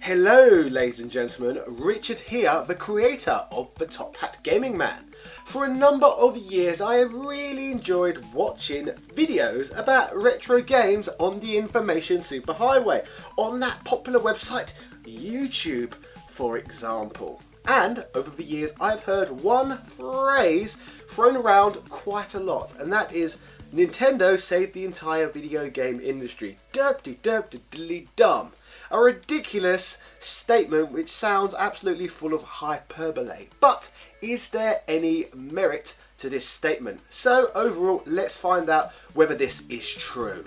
Hello ladies and gentlemen, Richard here, the creator of the Top Hat Gaming Man. For a number of years I have really enjoyed watching videos about retro games on the information superhighway, on that popular website YouTube for example. And over the years I've heard one phrase thrown around quite a lot, and that is Nintendo saved the entire video game industry. Derp-de-derp-de-dilly-dum. A ridiculous statement which sounds absolutely full of hyperbole. But is there any merit to this statement? So overall, let's find out whether this is true.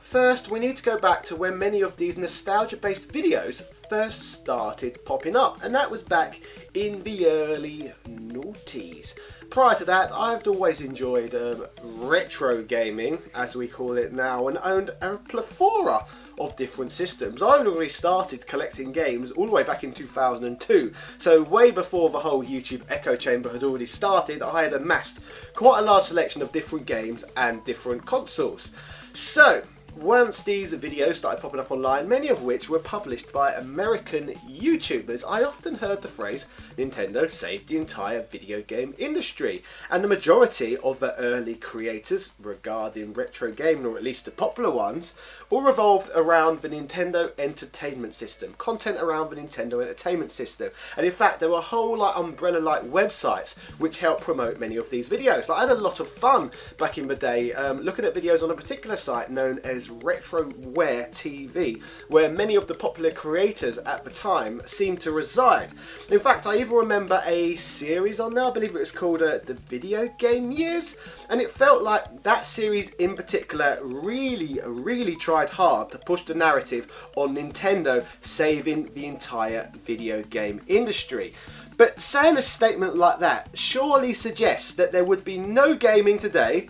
First, we need to go back to when many of these nostalgia-based videos first started popping up, and that was back in the early noughties. Prior to that, I've always enjoyed retro gaming, as we call it now, and owned a plethora of different systems. I already started collecting games all the way back in 2002, so way before the whole YouTube echo chamber had already started, I had amassed quite a large selection of different games and different consoles. So once these videos started popping up online, many of which were published by American YouTubers, I often heard the phrase, Nintendo saved the entire video game industry. And the majority of the early creators regarding retro gaming, or at least the popular ones, all revolved around the Nintendo Entertainment System, content around the Nintendo Entertainment System. And in fact, there were whole umbrella-like websites which helped promote many of these videos. I had a lot of fun back in the day looking at videos on a particular site known as RetroWare TV, where many of the popular creators at the time seemed to reside. In fact, I even remember a series on there, I believe it was called the Video Game Years, and it felt like that series in particular really tried hard to push the narrative on Nintendo saving the entire video game industry. But saying a statement like that surely suggests that there would be no gaming today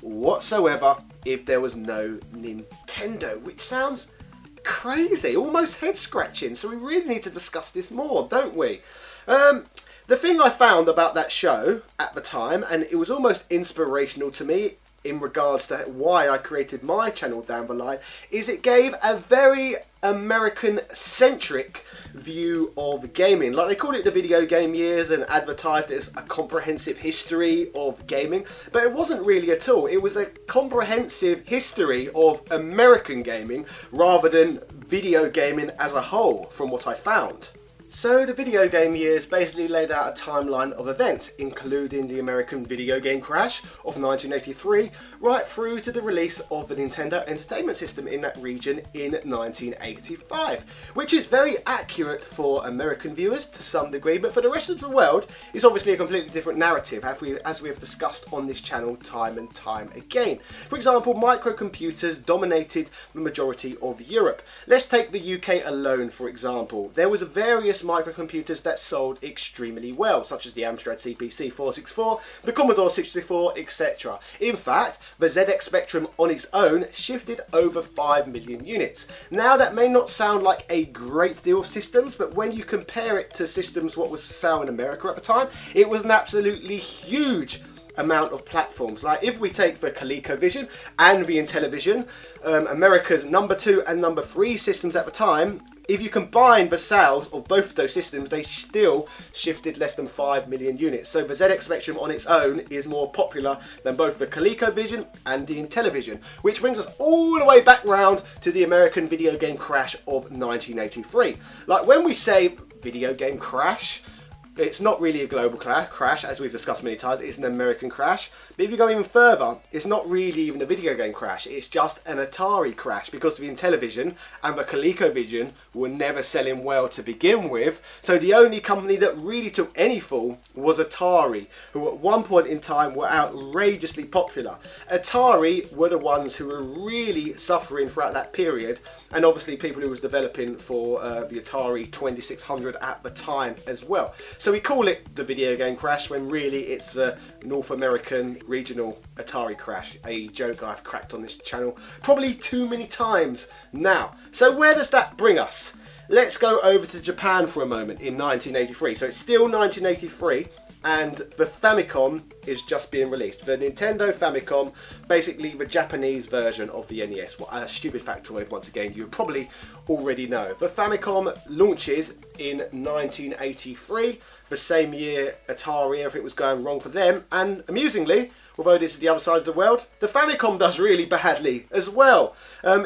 whatsoever if there was no Nintendo, which sounds crazy, almost head scratching, so we really need to discuss this more, don't we? The thing I found about that show at the time, and it was almost inspirational to me in regards to why I created my channel down the line, is it gave a very American-centric view of gaming. Like, they called it the Video Game Years and advertised it as a comprehensive history of gaming, but it wasn't really at all. It was a comprehensive history of American gaming rather than video gaming as a whole, from what I found. So the Video Game Years basically laid out a timeline of events, including the American video game crash of 1983, right through to the release of the Nintendo Entertainment System in that region in 1985, which is very accurate for American viewers to some degree, but for the rest of the world, it's obviously a completely different narrative, as we have discussed on this channel time and time again. For example, microcomputers dominated the majority of Europe. Let's take the UK alone, for example. There was various microcomputers that sold extremely well, such as the Amstrad CPC 464, the Commodore 64, etc. In fact, the ZX Spectrum on its own shifted over 5 million units. Now, that may not sound like a great deal of systems, but when you compare it to systems what was for sale in America at the time, it was an absolutely huge amount of platforms. Like, if we take the ColecoVision and the Intellivision, America's number 2 and number 3 systems at the time, if you combine the sales of both of those systems, they still shifted less than 5 million units. So the ZX Spectrum on its own is more popular than both the ColecoVision and the Intellivision, which brings us all the way back round to the American video game crash of 1983. Like, when we say video game crash, it's not really a global crash, as we've discussed many times. It's an American crash. But if you go even further, it's not really even a video game crash. It's just an Atari crash, because the Intellivision and the ColecoVision were never selling well to begin with. So the only company that really took any fall was Atari, who at one point in time were outrageously popular. Atari were the ones who were really suffering throughout that period, and obviously people who was developing for the Atari 2600 at the time as well. So we call it the video game crash when really it's the North American regional Atari crash, a joke I've cracked on this channel probably too many times now. So where does that bring us? Let's go over to Japan for a moment in 1983. So it's still 1983, and the Famicom is just being released. The Nintendo Famicom, basically the Japanese version of the NES. Well, a stupid factoid once again, you probably already know. The Famicom launches in 1983, the same year Atari, everything was going wrong for them, and amusingly, although this is the other side of the world, the Famicom does really badly as well.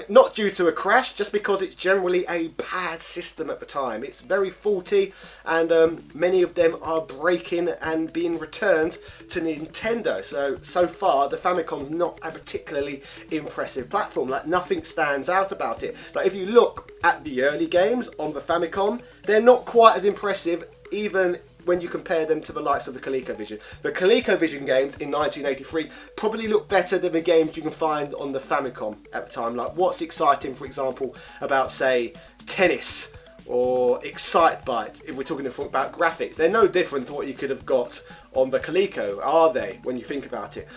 Not due to a crash, just because it's generally a bad system at the time. It's very faulty, and many of them are breaking and being returned to Nintendo. So far, the Famicom's not a particularly impressive platform. Like, nothing stands out about it. Like, if you look at the early games on the Famicom, they're not quite as impressive, even when you compare them to the likes of the ColecoVision. The ColecoVision games in 1983 probably look better than the games you can find on the Famicom at the time. Like, what's exciting, for example, about, say, tennis or Excitebike, if we're talking about graphics? They're no different to what you could have got on the Coleco, are they, when you think about it?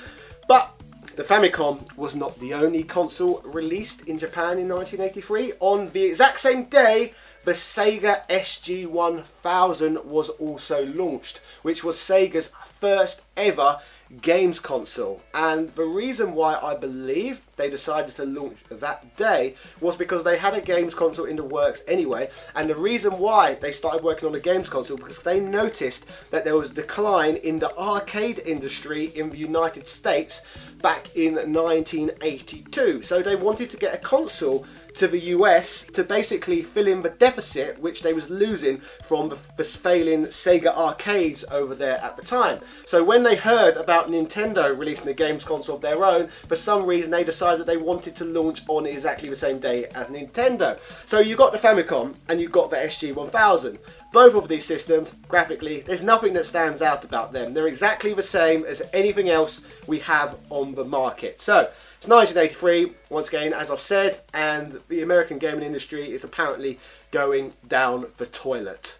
But the Famicom was not the only console released in Japan in 1983. On the exact same day, the Sega SG-1000 was also launched, which was Sega's first ever games console. And the reason why I believe they decided to launch that day was because they had a games console in the works anyway. And the reason why they started working on a games console because they noticed that there was a decline in the arcade industry in the United States back in 1982. So they wanted to get a console to the US to basically fill in the deficit which they was losing from the failing Sega arcades over there at the time. So when they heard about Nintendo releasing a games console of their own, for some reason they decided they wanted to launch on exactly the same day as Nintendo. So you got the Famicom and you got the SG-1000. Both of these systems, graphically, there's nothing that stands out about them. They're exactly the same as anything else we have on the market. So it's 1983, once again, as I've said, and the American gaming industry is apparently going down the toilet.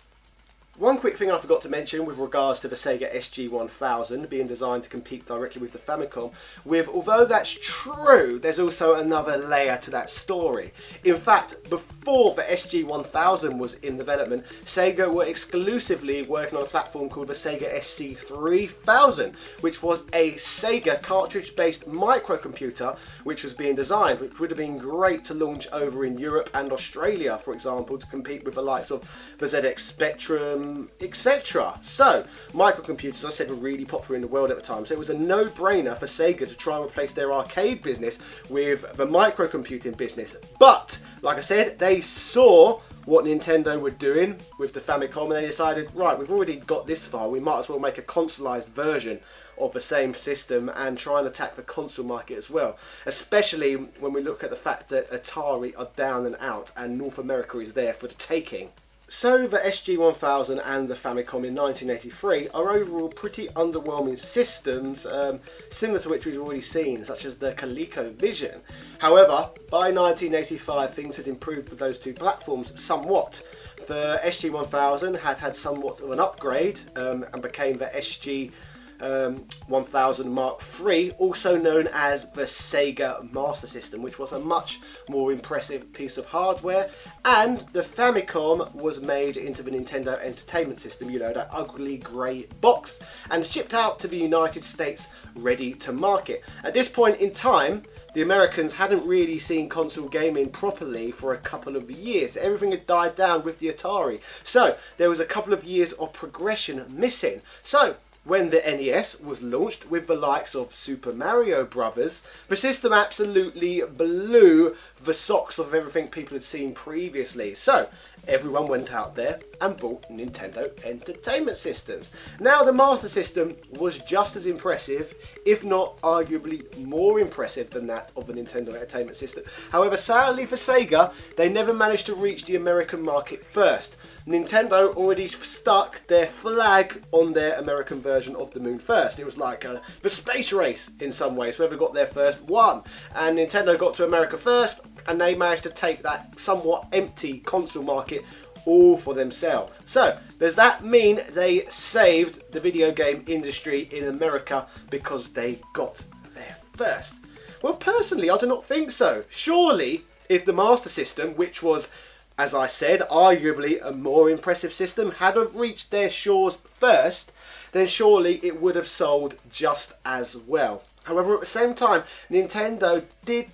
One quick thing I forgot to mention with regards to the Sega SG-1000 being designed to compete directly with the Famicom, although that's true, there's also another layer to that story. In fact, before the SG-1000 was in development, Sega were exclusively working on a platform called the Sega SC-3000, which was a Sega cartridge-based microcomputer which was being designed, which would have been great to launch over in Europe and Australia, for example, to compete with the likes of the ZX Spectrum, etc. So, microcomputers, as I said, were really popular in the world at the time, so it was a no-brainer for Sega to try and replace their arcade business with the microcomputing business. But, like I said, they saw what Nintendo were doing with the Famicom and they decided, right, we've already got this far, we might as well make a consoleized version of the same system and try and attack the console market as well, especially when we look at the fact that Atari are down and out and North America is there for the taking. So the SG-1000 and the Famicom in 1983 are overall pretty underwhelming systems, similar to which we've already seen, such as the ColecoVision. However, by 1985 things had improved for those two platforms somewhat. The SG-1000 had somewhat of an upgrade and became the SG 1000 Mark III, also known as the Sega Master System, which was a much more impressive piece of hardware, and the Famicom was made into the Nintendo Entertainment System, you know, that ugly grey box, and shipped out to the United States ready to market. At this point in time, the Americans hadn't really seen console gaming properly for a couple of years. Everything had died down with the Atari, so there was a couple of years of progression missing. So when the NES was launched with the likes of Super Mario Brothers, the system absolutely blew the socks off everything people had seen previously. So everyone went out there and bought Nintendo Entertainment Systems. Now the Master System was just as impressive, if not arguably more impressive than that of the Nintendo Entertainment System. However, sadly for Sega, they never managed to reach the American market first. Nintendo already stuck their flag on their American version of the moon first. It was like the space race in some ways. Whoever got there first won. And Nintendo got to America first, and they managed to take that somewhat empty console market all for themselves. So, does that mean they saved the video game industry in America because they got there first? Well, personally, I do not think so. Surely, if the Master System, which was as I said, arguably a more impressive system, had have reached their shores first, then surely it would have sold just as well. However, at the same time, Nintendo did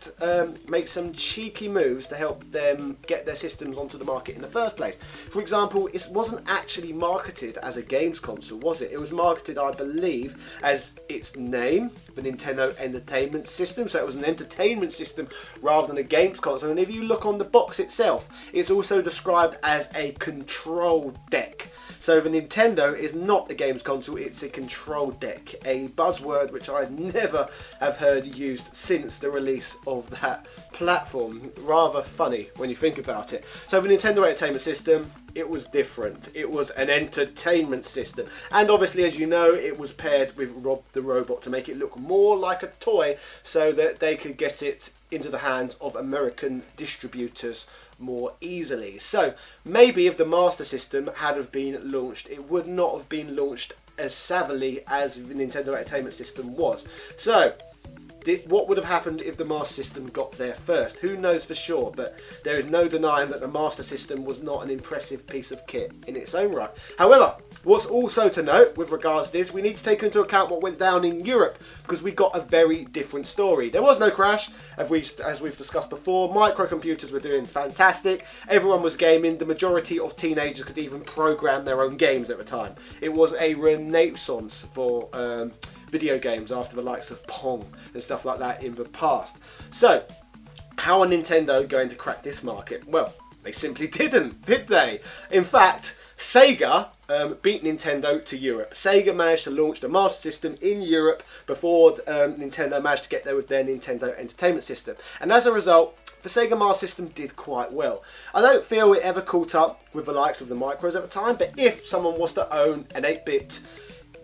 make some cheeky moves to help them get their systems onto the market in the first place. For example, it wasn't actually marketed as a games console, was it? It was marketed, I believe, as its name, the Nintendo Entertainment System. So it was an entertainment system rather than a games console. And if you look on the box itself, it's also described as a control deck. So the Nintendo is not a games console, it's a control deck, a buzzword which I never have heard used since the release of that platform. Rather funny when you think about it. So the Nintendo Entertainment System, it was different. It was an entertainment system. And obviously, as you know, it was paired with Rob the Robot to make it look more like a toy so that they could get it into the hands of American distributors more easily. So maybe if the Master System had have been launched, it would not have been launched as savvily as the Nintendo Entertainment System was. So what would have happened if the Master System got there first? Who knows for sure, but there is no denying that the Master System was not an impressive piece of kit in its own right. However, what's also to note with regards to this, we need to take into account what went down in Europe, because we got a very different story. There was no crash, as we've discussed before. Microcomputers were doing fantastic. Everyone was gaming. The majority of teenagers could even program their own games at the time. It was a renaissance for video games after the likes of Pong and stuff like that in the past. So, how are Nintendo going to crack this market? Well, they simply didn't, did they? In fact, Sega beat Nintendo to Europe. Sega managed to launch the Master System in Europe before Nintendo managed to get there with their Nintendo Entertainment System. And as a result, the Sega Master System did quite well. I don't feel it ever caught up with the likes of the Micros at the time, but if someone was to own an 8-bit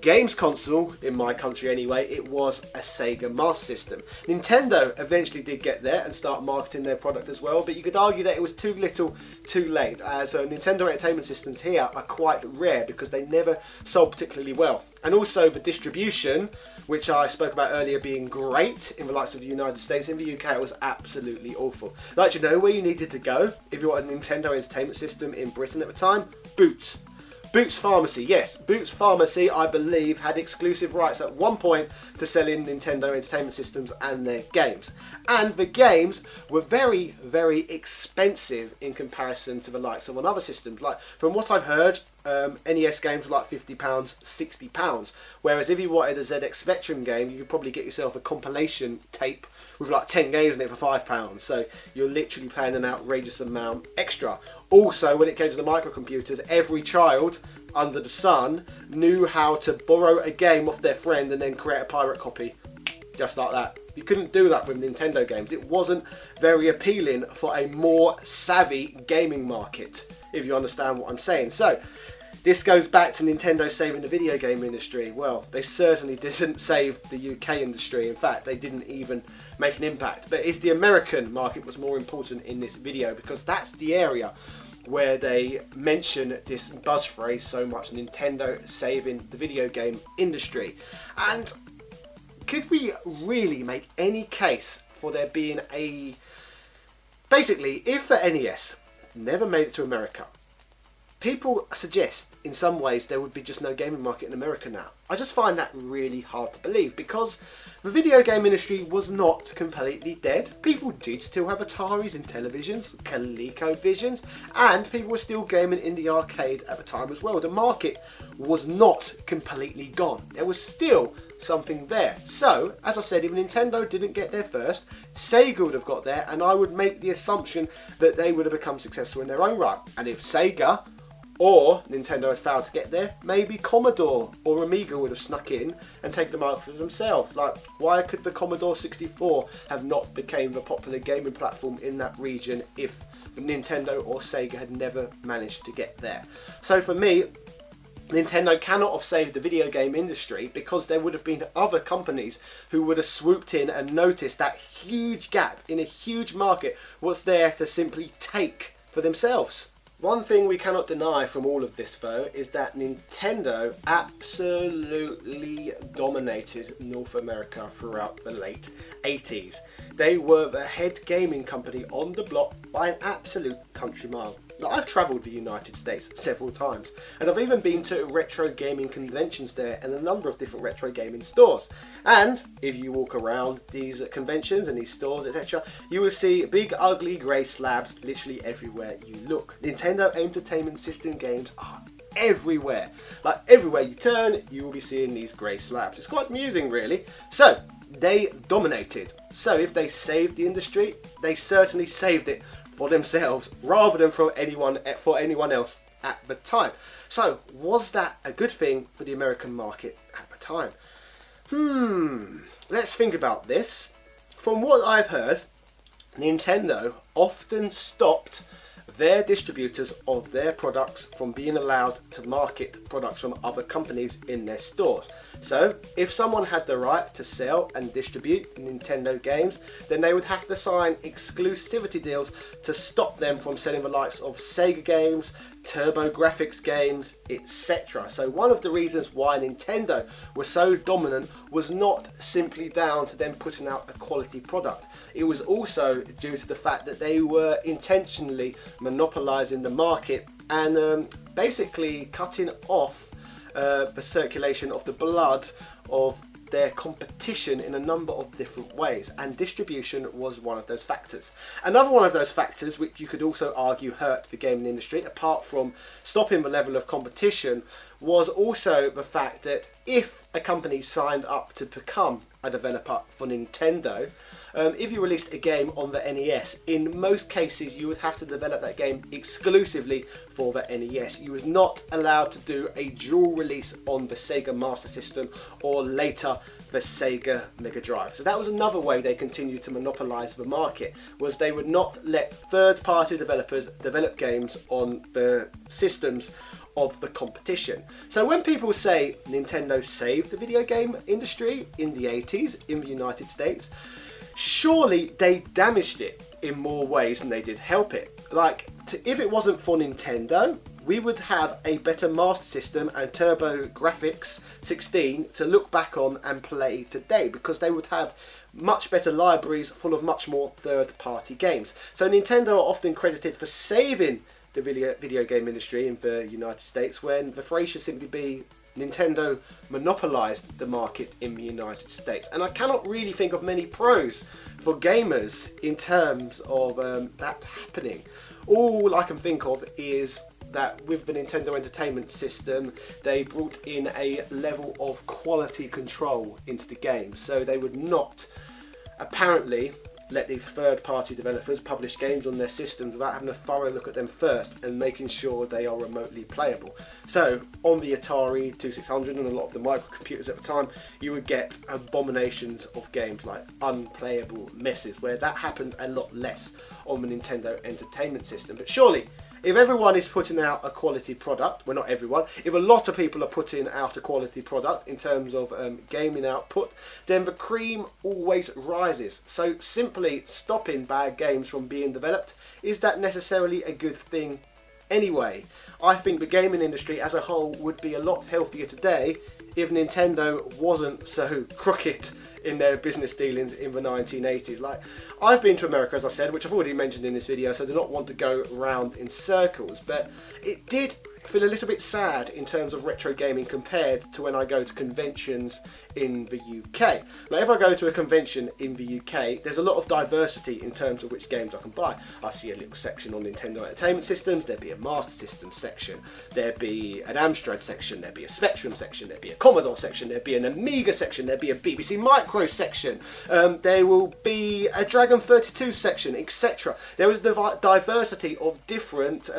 games console, in my country anyway, it was a Sega Master System. Nintendo eventually did get there and start marketing their product as well, but you could argue that it was too little too late, as Nintendo Entertainment Systems here are quite rare because they never sold particularly well. And also the distribution, which I spoke about earlier being great in the likes of the United States, in the UK it was absolutely awful. Like, do you know where you needed to go if you wanted a Nintendo Entertainment System in Britain at the time? Boots. Boots Pharmacy, yes. Boots Pharmacy, I believe, had exclusive rights at one point to selling Nintendo Entertainment Systems and their games. And the games were very, very expensive in comparison to the likes of on other systems. Like, from what I've heard, NES games were like £50, £60. Whereas if you wanted a ZX Spectrum game, you could probably get yourself a compilation tape with like 10 games in it for £5. So you're literally paying an outrageous amount extra. Also, when it came to the microcomputers, every child under the sun knew how to borrow a game off their friend and then create a pirate copy. Just like that. You couldn't do that with Nintendo games. It wasn't very appealing for a more savvy gaming market, if you understand what I'm saying. So, this goes back to Nintendo saving the video game industry. Well, they certainly didn't save the UK industry. In fact, they didn't even make an impact. But it's the American market was more important in this video, because that's the area where they mention this buzz phrase so much, Nintendo saving the video game industry. And could we really make any case for there being a... Basically, if the NES never made it to America, people suggest in some ways there would be just no gaming market in America now. I just find that really hard to believe, because the video game industry was not completely dead. People did still have Ataris and televisions, ColecoVisions, and people were still gaming in the arcade at the time as well. The market was not completely gone. There was still something there. So, as I said, if Nintendo didn't get there first, Sega would have got there, and I would make the assumption that they would have become successful in their own right. And if Sega or Nintendo had failed to get there, maybe Commodore or Amiga would have snuck in and taken the market for themselves. Like, why could the Commodore 64 have not become the popular gaming platform in that region if Nintendo or Sega had never managed to get there? So for me, Nintendo cannot have saved the video game industry, because there would have been other companies who would have swooped in and noticed that huge gap in a huge market was there to simply take for themselves. One thing we cannot deny from all of this though is that Nintendo absolutely dominated North America throughout the late 80s. They were the head gaming company on the block by an absolute country mile. Now, I've travelled the United States several times, and I've even been to retro gaming conventions there and a number of different retro gaming stores. And if you walk around these conventions and these stores, etc., you will see big ugly grey slabs literally everywhere you look. Nintendo Entertainment System games are everywhere. Like everywhere you turn, you will be seeing these grey slabs. It's quite amusing, really. So they dominated. So if they saved the industry, they certainly saved it for themselves rather than for anyone else at the time. So was that a good thing for the American market at the time? Let's think about this. From what I've heard, Nintendo often stopped their distributors of their products from being allowed to market products from other companies in their stores. So if someone had the right to sell and distribute Nintendo games, then they would have to sign exclusivity deals to stop them from selling the likes of Sega games, TurboGrafx games, etc. So one of the reasons why Nintendo was so dominant was not simply down to them putting out a quality product. It was also due to the fact that they were intentionally monopolizing the market and basically cutting off the circulation of the blood of their competition in a number of different ways, and distribution was one of those factors. Another one of those factors, which you could also argue hurt the gaming industry, apart from stopping the level of competition, was also the fact that if a company signed up to become a developer for Nintendo, if you released a game on the NES, in most cases you would have to develop that game exclusively for the NES. You was not allowed to do a dual release on the Sega Master System or later the Sega Mega Drive. So that was another way they continued to monopolise the market, was they would not let third-party developers develop games on the systems of the competition. So when people say Nintendo saved the video game industry in the 80s in the United States, surely they damaged it in more ways than they did help it. Like, if it wasn't for Nintendo, we would have a better Master System and TurboGrafx 16 to look back on and play today, because they would have much better libraries full of much more third-party games. So Nintendo are often credited for saving the video game industry in the United States, when the phrase should simply be Nintendo monopolised the market in the United States. And I cannot really think of many pros for gamers in terms of that happening. All I can think of is that with the Nintendo Entertainment System, they brought in a level of quality control into the game. So they would not, apparently, let these third-party developers publish games on their systems without having a thorough look at them first and making sure they are remotely playable. So on the Atari 2600 and a lot of the microcomputers at the time, you would get abominations of games like unplayable messes, where that happened a lot less on the Nintendo Entertainment System. But surely, if everyone is putting out a quality product, well, not everyone, if a lot of people are putting out a quality product in terms of gaming output, then the cream always rises. So simply stopping bad games from being developed, is that necessarily a good thing anyway? I think the gaming industry as a whole would be a lot healthier today if Nintendo wasn't so crooked in their business dealings in the 1980s. Like, I've been to America, as I said, which I've already mentioned in this video, so I do not want to go round in circles, but it did feel a little bit sad in terms of retro gaming compared to when I go to conventions in the UK. Like, if I go to a convention in the UK, there's a lot of diversity in terms of which games I can buy. I see a little section on Nintendo Entertainment Systems, there'd be a Master System section, there'd be an Amstrad section, there'd be a Spectrum section, there'd be a Commodore section, there'd be an Amiga section, there'd be a BBC Micro section, there will be a Dragon 32 section, etc. There was the diversity of different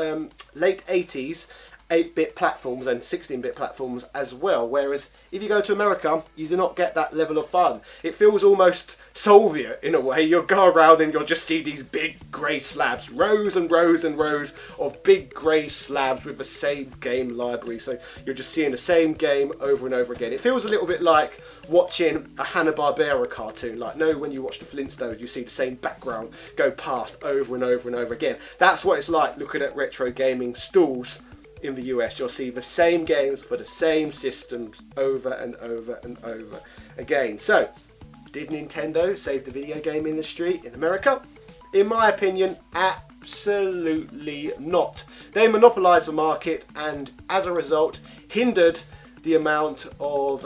late 80s 8-bit platforms and 16-bit platforms as well, whereas if you go to America, you do not get that level of fun. It feels almost Soviet in a way. You'll go around and you'll just see these big grey slabs, rows and rows and rows of big grey slabs with the same game library, so you're just seeing the same game over and over again. It feels a little bit like watching a Hanna-Barbera cartoon. Like, no, when you watch the Flintstones, you see the same background go past over and over and over again. That's what it's like looking at retro gaming stalls in the US. You'll see the same games for the same systems over and over and over again. So, did Nintendo save the video game industry in America? In my opinion, at Absolutely not. They monopolised the market and as a result hindered the amount of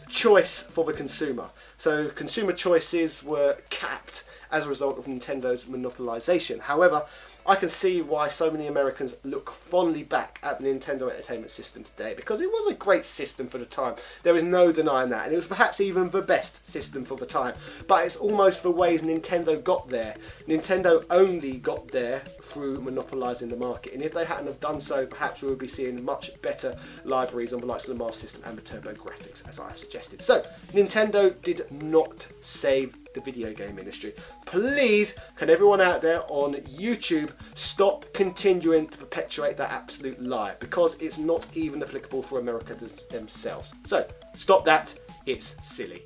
choice for the consumer. So consumer choices were capped as a result of Nintendo's monopolisation. However, I can see why so many Americans look fondly back at the Nintendo Entertainment System today, because it was a great system for the time. There is no denying that, and it was perhaps even the best system for the time. But it's almost the ways Nintendo got there. Nintendo only got there through monopolising the market, and if they hadn't have done so, perhaps we would be seeing much better libraries on the likes of the Master System and the Turbo Graphics, as I've suggested. So, Nintendo did not save the video game industry. Please, can everyone out there on YouTube stop continuing to perpetuate that absolute lie, because it's not even applicable for America themselves. So, stop that, it's silly.